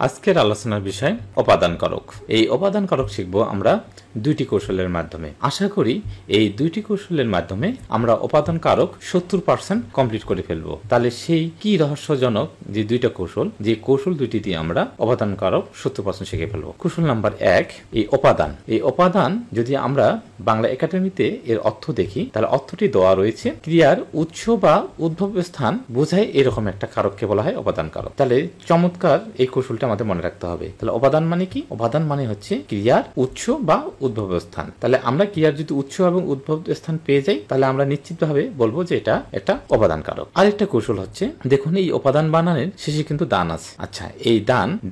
আজকের আলোচনার বিষয় উপাদান কারক। এই উপাদান কারক শিখব আমরা দুইটি কৌশলের মাধ্যমে। আশা করি এই দুইটি কৌশলের মাধ্যমে আমরা উপাদান কারক 70% কমপ্লিট করে ফেলবো। তাহলে সেই কি রহস্যজনক যে দুইটা কৌশল, যে কৌশল দুইটি দিয়ে আমরা উপাদান কারক 70% শিখে ফেলবো। কৌশল নাম্বার 1, এই উপাদান। এই উপাদান যদি আমরা বাংলা একাডেমিতে এর অর্থ দেখি, তাহলে অর্থটি দেওয়া রয়েছে ক্রিয়ার উৎস বা উদ্ভব স্থান বোঝায় এরকম একটা কারককে বলা হয় উপাদান কারক। তাহলে চমৎকার এই কৌশলটা আমাদের মনে রাখতে হবে। তাহলে উপাদান মানে কি? উপাদান মানে হচ্ছে ক্রিয়ার উৎস বা উদ্ভব স্থান। তাহলে আমরা ক্রিয়ার যদি উৎস এবং উদ্ভব স্থান পেয়ে যাই, তাহলে আমরা নিশ্চিতভাবে বলবো যে এটা একটা উপাদান কারক। আরেকটা কৌশল হচ্ছে, দেখুন এই উপাদান বানানের শেষে কিন্তু দান আছে। আচ্ছা, এই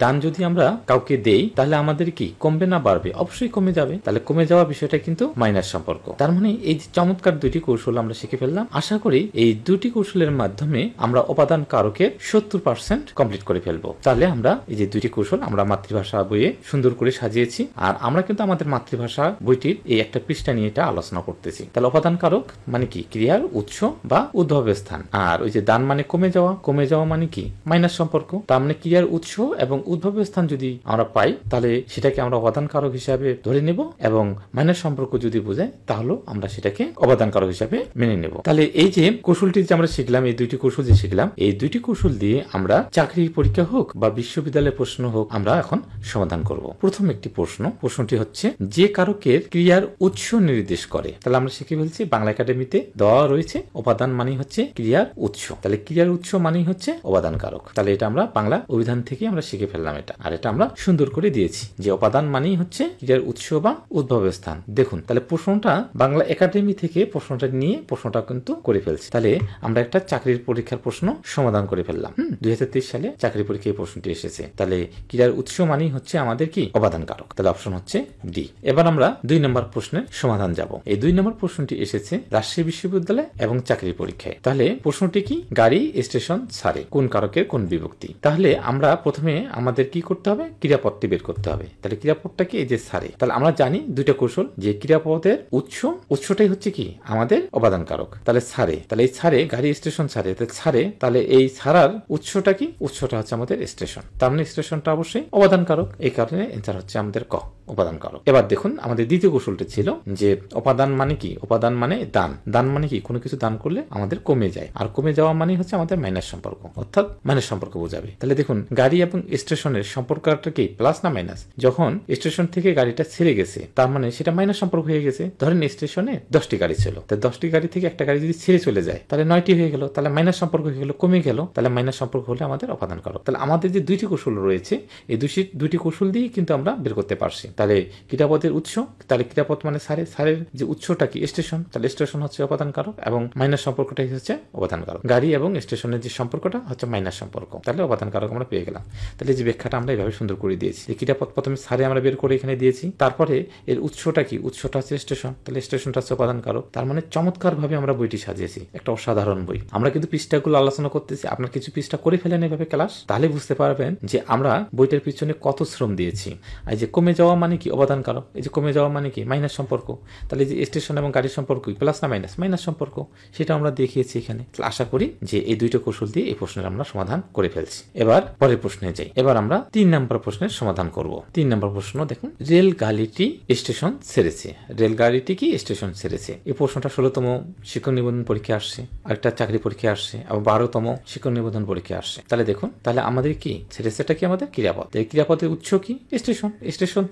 দান যদি আমরা কাউকে দেই, তাহলে আমাদের কি কমবে না বাড়বে? অবশ্যই কমে যাবে। তাহলে কমে যাওয়া বিষয়টা কিন্তু মাইনাস সম্পর্ক। তার মানে এই যে চমৎকার দুইটি কৌশল আমরা শিখে ফেললাম। আশা করি এই দুটি কৌশলের মাধ্যমে আমরা উপাদান কারকের 70% কমপ্লিট করে ফেলবো। তাহলে আমরা এই যে দুটি কৌশল আমরা মাতৃভাষা বইয়ে সুন্দর করে সাজিয়েছি, আর আমরা কিন্তু আমাদের মাতৃভাষা বইটির এই একটা পৃষ্ঠা নিয়ে এটা আলোচনা করতেছি। তাহলে উপাদান কারক মানে কি? ক্রিয়ার উৎস বা উদ্ভব স্থান। আর ওই যে দান মানে কমে যাওয়া মানে কি? মাইনাস সম্পর্ক। তার মানে ক্রিয়ার উৎস এবং উদ্ভব স্থান যদি আমরা পাই, তাহলে সেটাকে আমরা উপাদান কারক হিসাবে ধরে নেব, এবং মাইনাস সম্পর্ক যদি বোঝায় তাহলে আমরা সেটাকে উপাদান কারক হিসাবে মেনে নেব। তাহলে এই যে কৌশলটি যে আমরা শিখলাম, এই দুইটি কৌশল যে শিখলাম, এই দুইটি কৌশল দিয়ে আমরা চাকরির পরীক্ষা হোক বা বিশ্ববিদ্যালয়ের প্রশ্ন হোক আমরা এখন সমাধান করব। প্রথম একটি প্রশ্নটি হচ্ছে, যে কারকের ক্রিয়ার উৎস নির্দেশ করে। তাহলে আমরা শিখে ফেলছি, বাংলা একাডেমিতে দেওয়া রয়েছে উপাদান মানে হচ্ছে ক্রিয়ার উৎস। তাহলে ক্রিয়ার উৎস মানে হচ্ছে উপাদান কারক। তাহলে এটা আমরা বাংলা অভিধান থেকে আমরা শিখে ফেললাম এটা, আর এটা আমরা সুন্দর করে দিয়েছি যে উপাদান মানেই হচ্ছে ক্রিয়ার উৎস বা উদ্ভব স্থান। দেখুন, তাহলে প্রশ্নটা বাংলা একাডেমি থেকে প্রশ্নটা নিয়ে প্রশ্নটা কিন্তু করে ফেলছি। তাহলে আমরা একটা চাকরির পরীক্ষার প্রশ্ন সমাধান করে ফেললাম। 2023 সালে চাকরি পরীক্ষায় এই প্রশ্নটি এসেছে। তাহলে ক্রিয়ার উৎস মানেই হচ্ছে আমাদের কি? উপাদান কারক। তাহলে অপশন হচ্ছে ডি। এবার আমরা 2 নম্বর প্রশ্নের সমাধান যাব। এই 2 নম্বর প্রশ্নটি এসেছে রাজশাহী বিশ্ববিদ্যালয় এবং চাকরি পরীক্ষায়। তাহলে প্রশ্নটি কি? গাড়ি স্টেশন ছাড়ে কোন কারকের কোন বিভক্তি? তাহলে আমরা প্রথমে আমাদের কি করতে হবে? ক্রিয়াপদটি বের করতে হবে। তাহলে ক্রিয়াপদটা কি? এই যে ছাড়ে। তাহলে আমরা জানি দুইটা কৌশল, যে ক্রিয়াপদের উৎসটাই হচ্ছে কি? আমাদের উপাদান কারক। তাহলে ছাড়ে, তাহলে এই ছাড়ে, গাড়ি স্টেশন ছাড়ে, ছাড়ে, তাহলে এই ছাড়ার উৎসটা কি? উৎসটা হচ্ছে আমাদের স্টেশন। তার মানে স্টেশনটা অবশ্যই উপাদান কারক। এই কারণে এন্সার হচ্ছে আমাদের ক, উপাদান কারক। এবার দেখুন, আমাদের দ্বিতীয় কৌশলটি ছিল যে উপাদান মানে কি? উপাদান মানে দান মানে কি? কোনো কিছু দান করলে আমাদের কমে যায়, আর কমে যাওয়া মানে হচ্ছে আমাদের মাইনাস সম্পর্ক, অর্থাৎ মাইনাস সম্পর্ক বোঝাবে। তাহলে দেখুন, গাড়ি এবং স্টেশনের সম্পর্কটা কি? প্লাস না মাইনাস? যখন স্টেশন থেকে গাড়িটা ছেড়ে গেছে, তার মানে সেটা মাইনাস সম্পর্ক হয়ে গেছে। ধরেন স্টেশনে 10টি গাড়ি ছিল, তাই 10টি গাড়ি থেকে একটা গাড়ি যদি ছেড়ে চলে যায়, তাহলে 9টি হয়ে গেল, তাহলে মাইনাস সম্পর্ক হয়ে গেল, কমে গেল। তাহলে মাইনাস সম্পর্ক হলে আমাদের উপাদান কারক। তাহলে আমাদের যে দুইটি কৌশল রয়েছে, এই দুইটি কৌশল দিয়ে কিন্তু আমরা বের করতে পারছি। তাহলে ক্রিয়াপদের উৎস, তাহলে ক্রিয়াপদ মানে সারের যে উৎসটা কি? স্টেশন। তাহলে স্টেশন হচ্ছে উপাদান কারক, এবং মাইনাস সম্পর্কটাই হচ্ছে উপাদান কারক। গাড়ি এবং স্টেশনের যে সম্পর্কটা হচ্ছে মাইনাস সম্পর্ক। তাহলে উপাদান কারক আমরা পেয়ে গেলাম। তাহলে যে ব্যাখ্যাটা আমরা এইভাবে সুন্দর করে দিয়েছি, যে ক্রিয়াপদ প্রথমে সারে আমরা বের করে এখানে দিয়েছি, তারপরে এর উৎসটা কি? উৎসটা হচ্ছে স্টেশন। তাহলে স্টেশনটা হচ্ছে উপাদান কারক। তার মানে চমৎকার ভাবে আমরা বইটি সাজিয়েছি, একটা অসাধারণ বই। আমরা কিন্তু পৃষ্ঠাগুলো আলোচনা করতেছি, আপনার কিছু পৃষ্ঠা করে ফেলেন এভাবে ক্লাস, তাহলে বুঝতে পারবেন যে আমরা বইটার পিছনে কত শ্রম দিয়েছি। এই যে কমে যাওয়া মানে কি? উপাদান কারক। এই যে কমে যাওয়া মানে কি? মাইনাস সম্পর্ক। তাহলে যে স্টেশন এবং গাড়ির সম্পর্ক প্লাস না মাইনাস সম্পর্ক, সেটা আমরা দেখিয়েছি এখানে। আশা করি যে এই দুইটা কৌশল দিয়ে এই প্রশ্নের আমরা সমাধান করে ফেলছি। এবার পরের প্রশ্নে যাই। এবার আমরা 3 নম্বর প্রশ্নের সমাধান করব। 3 নম্বর প্রশ্ন দেখুন, রেলগাড়িটি স্টেশন ছেড়েছে। রেলগাড়িটি কি স্টেশন ছেড়েছে? এই প্রশ্নটা 16তম শিক্ষক নিবন্ধন পরীক্ষা আসছে, আরেকটা চাকরি পরীক্ষা আসছে, এবং 12তম শিক্ষক নিবন্ধন পরীক্ষা আসছে। তাহলে দেখুন, তাহলে আমাদের কি ছেড়েছেটা কি? আমাদের ক্রিয়াপদ। এই ক্রিয়াপদের উৎস কি? স্টেশন। স্টেশন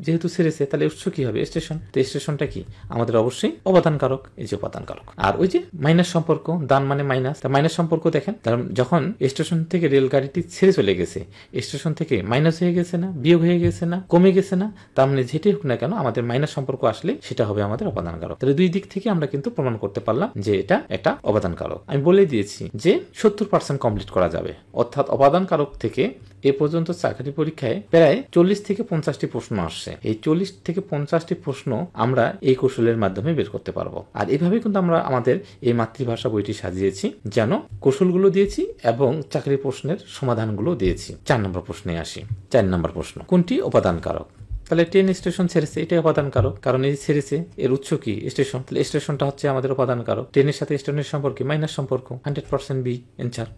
যেহেতু ছেড়েছে, তাহলে উৎস কি হবে? স্টেশন। তো স্টেশনটা কি? আমাদের অবশ্যই উপাদান কারক। এই যে উপাদান কারক। আর ওই যে মাইনাস সম্পর্ক, দান মানে মাইনাস, তা মাইনাস সম্পর্ক দেখেন, যখন স্টেশন থেকে রেলগাড়িটি ছেড়ে চলে গেছে, স্টেশন থেকে মাইনাস হয়ে গেছে না? বিয়োগ হয়ে গেছে না? কমে গেছে না? তার মানে যেটাই হোক না কেন, আমাদের মাইনাস সম্পর্ক আসলে সেটা হবে আমাদের উপাদান কারক। তাহলে দুই দিক থেকে আমরা কিন্তু প্রমাণ করতে পারলাম যে এটা একটা উপাদান কারক। আমি বলে দিয়েছি যে 70% কমপ্লিট করা যাবে, অর্থাৎ উপাদান কারক থেকে এ পর্যন্ত চাকরি পরীক্ষায় প্রায় 40 থেকে 50টি প্রশ্ন আসছে। এই 40 থেকে 50টি প্রশ্ন আমরা এই কৌশলের মাধ্যমে বের করতে পারবো। আর এভাবে কিন্তু আমরা আমাদের এই মাতৃভাষা বইটি সাজিয়েছি, যেন কৌশলগুলো দিয়েছি এবং চাকরি প্রশ্নের সমাধানগুলো দিয়েছি। 4 নম্বর প্রশ্নে আসি। 4 নম্বর প্রশ্ন, কোনটি উপাদান কারক? তাহলে ট্রেন স্টেশন ছেড়েছে, এটাই উপাদান কারক, কারণ এই ছেড়েছে, এর উৎস কি? স্টেশন। তাহলে স্টেশনটা হচ্ছে আমাদের উপাদান কারক। ট্রেনের সাথে স্টেশনের সম্পর্কে মাইনাস সম্পর্ক, 100% বি এনসার।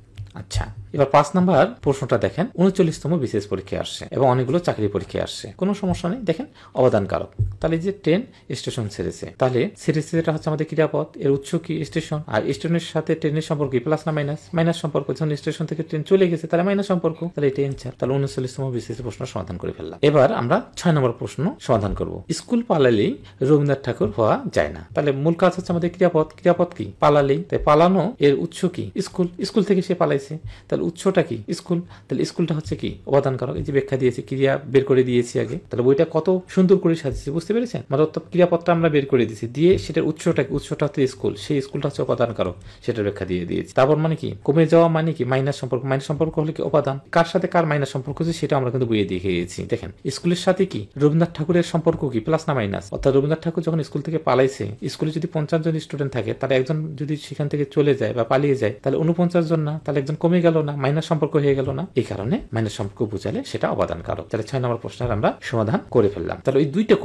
আচ্ছা, এবার 5 নাম্বার প্রশ্নটা দেখেন, 39তম বিসিএস পরীক্ষায় আসছে এবং অনেকগুলো চাকরি পরীক্ষায় আসছে, কোনো সমস্যা নেই। দেখেন অবদান কারক, তাহলে যে ট্রেন স্টেশন ছেড়েছে, তাহলে ছেড়েছে যেটা হচ্ছে আমাদের ক্রিয়াপদ, এর উৎস কি স্টেশন, আর স্টেশনের সাথে ট্রেনের সম্পর্ক কি প্লাস না মাইনাস, মাইনাস সম্পর্ক, যখন স্টেশন থেকে ট্রেন চলে গেছে তাহলে মাইনাস সম্পর্ক, তাহলে এটা অ্যানসার। তাহলে 39তম বিসিএস প্রশ্ন সমাধান করে ফেললাম। এবার আমরা 6 নম্বর প্রশ্ন সমাধান করব। স্কুল পালালেই রবীন্দ্রনাথ ঠাকুর হওয়া যায় না, তাহলে মূল কাজ হচ্ছে আমাদের ক্রিয়াপদ, ক্রিয়াপদ কি পালালেই, তাই পালানো এর উৎস কি স্কুল, স্কুল থেকে সে পালাইছে, তাহলে উৎসটা কি স্কুল, তাহলে স্কুলটা হচ্ছে কি অবদান কারক। এই যে ব্যাখ্যা দিয়েছি, ক্রিয়া বের করে দিয়েছি আগে, তাহলে বইটা কত সুন্দর করে সাজিয়েছি, বুঝতে পেরেছেন? মানে ক্রিয়াপদটা আমরা বের করে দিয়েছি, দিয়ে সেটার উৎসটা কি, উৎসটা হচ্ছে স্কুল, সেই স্কুলটা হচ্ছে অবদান কারক, সেটার ব্যাখ্যা দিয়ে দিয়েছি। তারপর মানে কি কমে যাওয়া মানে কি মাইনাস সম্পর্ক, মাইনাস সম্পর্ক হলে কি অবদান, কার সাথে কার মাইনাস সম্পর্ক হচ্ছে সেটা আমরা কিন্তু বইয়ে দেখে গেছি। দেখেন স্কুলের সাথে কি রবীন্দ্রনাথ ঠাকুরের সম্পর্ক কি প্লাস না মাইনাস, অর্থাৎ রবীন্দ্রনাথ ঠাকুর যখন স্কুল থেকে পালাইছে, স্কুলে যদি 50 জন স্টুডেন্ট থাকে, তাহলে একজন যদি সেখান থেকে চলে যায় বা পালিয়ে যায়, তাহলে 49 জন না, তাহলে একজন কমে গেল না, মাইনাস সম্পর্ক হয়ে গেল না, এই কারণে মাইনাস সম্পর্ক বুঝালে সেটা অবদান কারক। তাহলে 6 নম্বর প্রশ্নের আমরা সমাধান করে ফেললাম। তাহলে ওই দুইটা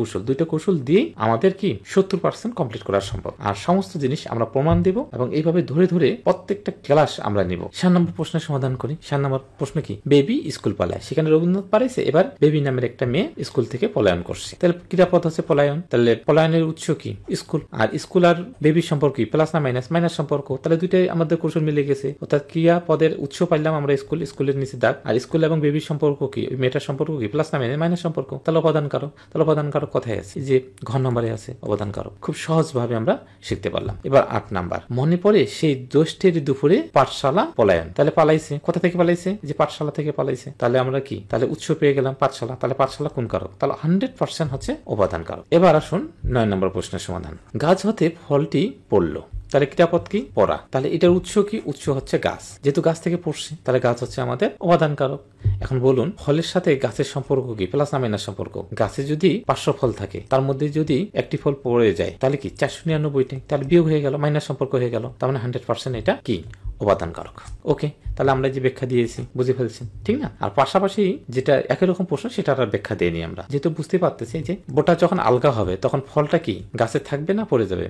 কৌশল দিয়ে আমাদের কি 70% কমপ্লিট করা সম্ভব। আর সমস্ত জিনিস আমরা প্রমাণ দেব এবং এইভাবে ধরে ধরে প্রত্যেকটা ক্লাস আমরা নিব। 7 নম্বর প্রশ্নের সমাধান করি। 7 নম্বর প্রশ্ন কি, বেবি স্কুল পালায়, সেখানে রবীন্দ্রনাথ পালাইছে, এবার বেবি নামের একটা মেয়ে স্কুল থেকে পলায়ন করছে, তাহলে ক্রিয়াপদ হচ্ছে পলায়ন, তাহলে পলায়নের উৎস কি স্কুল, আর স্কুল আর বেবির সম্পর্ক কি প্লাস না মাইনাস, মাইনাস সম্পর্ক, তাহলে দুইটাই আমাদের কৌশল মিলে গেছে, অর্থাৎ ক্রিয়াপদের উৎস পাইলাম আমরা স্কুল, স্কুলের নিচে দাগ, আর স্কুল এবং বেবির সম্পর্ক কি ওই মেয়েটার সম্পর্ক কি প্লাস না মাইনাস সম্পর্ক, তাহলে অবদান কারক। তাহলে অবদান কারক কথায় আছে যে ঘ নম্বরে আছে অবদান কারক, খুব সহজ ভাবে আমরা শিখতে পারলাম। এবার 8 নাম্বার, মনে পড়ে সেই জ্যৈষ্ঠের দুপুরে পাঠশালা পলায়ন, তাহলে পালাইছে, কোথা থেকে পালাইছে, যে পাঠশালা থেকে পালাইছে, তাহলে আমরা কি তাহলে উৎস পেয়ে গেলাম পাঠশালা, তাহলে পাঠশালা কোন কারক, তাহলে 100% হচ্ছে অবদান কারক। এবার আসুন 9 নম্বর প্রশ্নের সমাধান। গাছ হতে ফলটি পড়লো, তাহলে ক্রিয়াপদ কি পড়া, তাহলে এটার উৎস কি, উৎস হচ্ছে গাছ, যেহেতু গাছ থেকে পড়ছে তাহলে গাছ হচ্ছে আমাদের অবদান কারক। এখন বলুন ফলের সাথে গাছের সম্পর্ক কি প্লাস না মাইনাস সম্পর্ক, গাছে যদি 500 ফল থাকে তার মধ্যে যদি একটি ফল পড়ে যায় তাহলে কি 499টি, তাহলে বিয়োগ হয়ে গেল, মাইনাস সম্পর্ক হয়ে গেল, তার মানে 100% এটা কি অবদান কারক। ওকে, তাহলে আমরা যে ব্যাখ্যা দিয়েছি বুঝে ফেলছেন, ঠিক না? আর পাশাপাশি যেটা একই রকম প্রশ্ন সেটার আর ব্যাখ্যা দিয়ে নিই আমরা, যেহেতু বুঝতে পারতেছি যে বোটা যখন আলগা হবে তখন ফলটা কি গাছে থাকবে না পড়ে যাবে,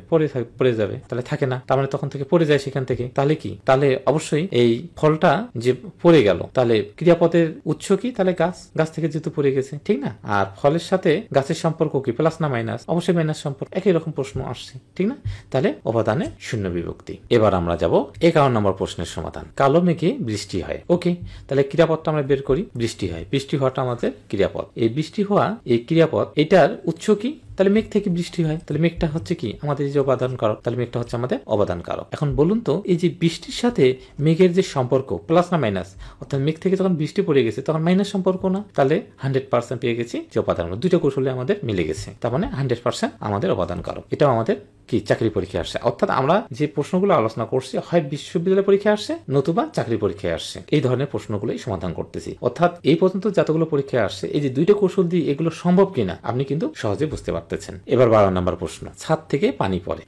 পড়ে যাবে, তাহলে থাকে না, তার মানে তখন থেকে পড়ে যায় সেখান থেকে, তাহলে কি তাহলে অবশ্যই এই ফলটা যে পড়ে গেল, তাহলে ক্রিয়াপদের উৎস কি, তাহলে গাছ, গাছ থেকে যেহেতু পড়ে গেছে, ঠিক না? আর ফলের সাথে গাছের সম্পর্ক কি প্লাস না মাইনাস, অবশ্যই মাইনাস সম্পর্ক, একই রকম প্রশ্ন আসছে, ঠিক না? তাহলে অবদানে শূন্য বিভক্তি। এবার আমরা যাব 11 নম্বর প্রশ্নের সমাধান। কালো মেঘে বৃষ্টি হয়, ওকে, তাহলে ক্রিয়াপদটা আমরা বের করি, বৃষ্টি হয়, বৃষ্টি হওয়াটা আমাদের ক্রিয়াপদ, এই বৃষ্টি হওয়া এই ক্রিয়াপদ, এটার উৎস কি, তাহলে মেঘ থেকে বৃষ্টি হয়, তাহলে মেঘটা হচ্ছে কি আমাদের যে অবদান কারক, তাহলে মেঘটা হচ্ছে আমাদের অবদান কারক। এখন বলুন তো এই যে বৃষ্টির সাথে মেঘের যে সম্পর্ক প্লাস না মাইনাস, অর্থাৎ মেঘ থেকে যখন বৃষ্টি পড়ে গেছে তখন মাইনাস সম্পর্ক না, তাহলে 100% পেয়ে গেছি যে অবদান, দুইটা কৌশলে আমাদের মিলে গেছে, তার মানে 100% আমাদের অবদান কারক। এটাও আমাদের কি চাকরি পরীক্ষায় আসছে, অর্থাৎ আমরা যে প্রশ্নগুলো আলোচনা করছি হয় বিশ্ববিদ্যালয় পরীক্ষায় আসছে নতুবা চাকরি পরীক্ষায় আসছে, এই ধরনের প্রশ্নগুলোই সমাধান করতেছি। অর্থাৎ এই পর্যন্ত যতগুলো পরীক্ষায় আসছে এই যে দুইটা কৌশল দিয়ে এগুলো সম্ভব কিনা আপনি কিন্তু সহজে বুঝতে পারতেছেন। এবার 12 নম্বর প্রশ্ন, ছাদ থেকে পানি পড়ে,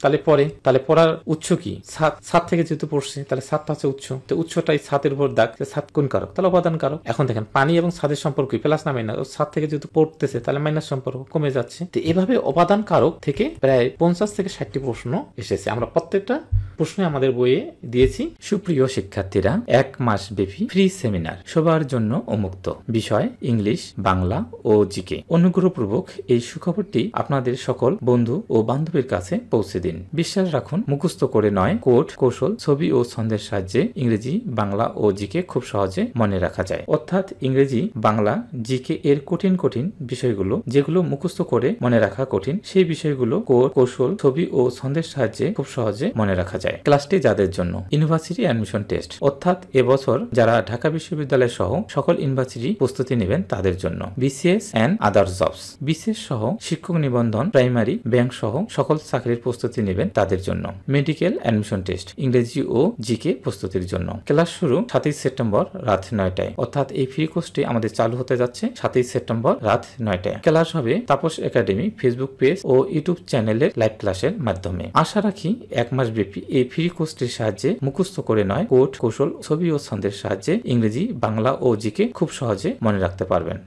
তাহলে পড়ার উৎস কি, ছাদ থেকে যেহেতু পড়ছে তাহলে ছাদটা হচ্ছে উৎস, তো উৎসটাই ছাদের উপর দাগ, ছাদ কোন কারক, তাহলে অবদান কারক। এখন দেখেন পানি এবং ছাদের সম্পর্ক প্লাস না মাইনাস, ছাদ থেকে যেহেতু পড়তেছে তাহলে মাইনাস সম্পর্ক কমে যাচ্ছে, তো এভাবে অবদান কারক থেকে প্রায় 50 থেকে 60টি প্রশ্ন এসেছে, আমরা প্রত্যেকটা প্রশ্নে আমাদের বইয়ে দিয়েছি। সুপ্রিয় শিক্ষার্থীরা, 1 মাস ব্যাপী ফ্রি সেমিনার সবার জন্য উন্মুক্ত, বিষয় ইংলিশ, বাংলা ও জিকে। অনুগ্রহপূর্বক এই সুখবরটি আপনাদের সকল বন্ধু ও বান্ধবীর কাছে পৌঁছে দিন। বিশ্বাস রাখুন, মুখস্থ করে নয়, কোড, কৌশল, ছবি ও ছন্দের সাহায্যে ইংরেজি, বাংলা ও জিকে খুব সহজে মনে রাখা যায়। অর্থাৎ ইংরেজি, বাংলা, জিকে এর কঠিন বিষয়গুলো যেগুলো মুখস্থ করে মনে রাখা কঠিন, সেই বিষয়গুলো কোড, কৌশল, ছবি ও ছন্দের সাহায্যে খুব সহজে মনে রাখা যায়। ক্লাসটি যাদের জন্য, ইউনিভার্সিটি অ্যাডমিশন টেস্ট, অর্থাৎ এবছর যারা ঢাকা বিশ্ববিদ্যালয় সহ সকল ইউনিভার্সিটি প্রস্তুতি নেবেন তাদের জন্য, BCS and other jobs, BCS সহ শিক্ষক নিবন্ধন, প্রাইমারি, ব্যাংক সহ সকল চাকরির প্রস্তুতি নেবেন তাদের জন্য, মেডিকেল অ্যাডমিশন টেস্ট, ইংরেজি ও জিকে প্রস্তুতির জন্য। ক্লাস শুরু 7 সেপ্টেম্বর রাত 9টায়, অর্থাৎ এই ফ্রি কোর্সটি আমাদের চালু হতে যাচ্ছে 7 সেপ্টেম্বর রাত 9টায়। ক্লাস হবে তাপস একাডেমি ফেসবুক পেজ ও ইউটিউব চ্যানেলের লাইভ ক্লাসের মাধ্যমে। আশা রাখি 1 মাস ব্যাপী এই ফ্রি কোর্সটির সাহায্যে মুখস্থ করে নয়, কোড, কৌশল, ছবি ও ছন্দের সাহায্যে ইংরেজি, বাংলা ও জিকে খুব সহজে মনে রাখতে পারবেন।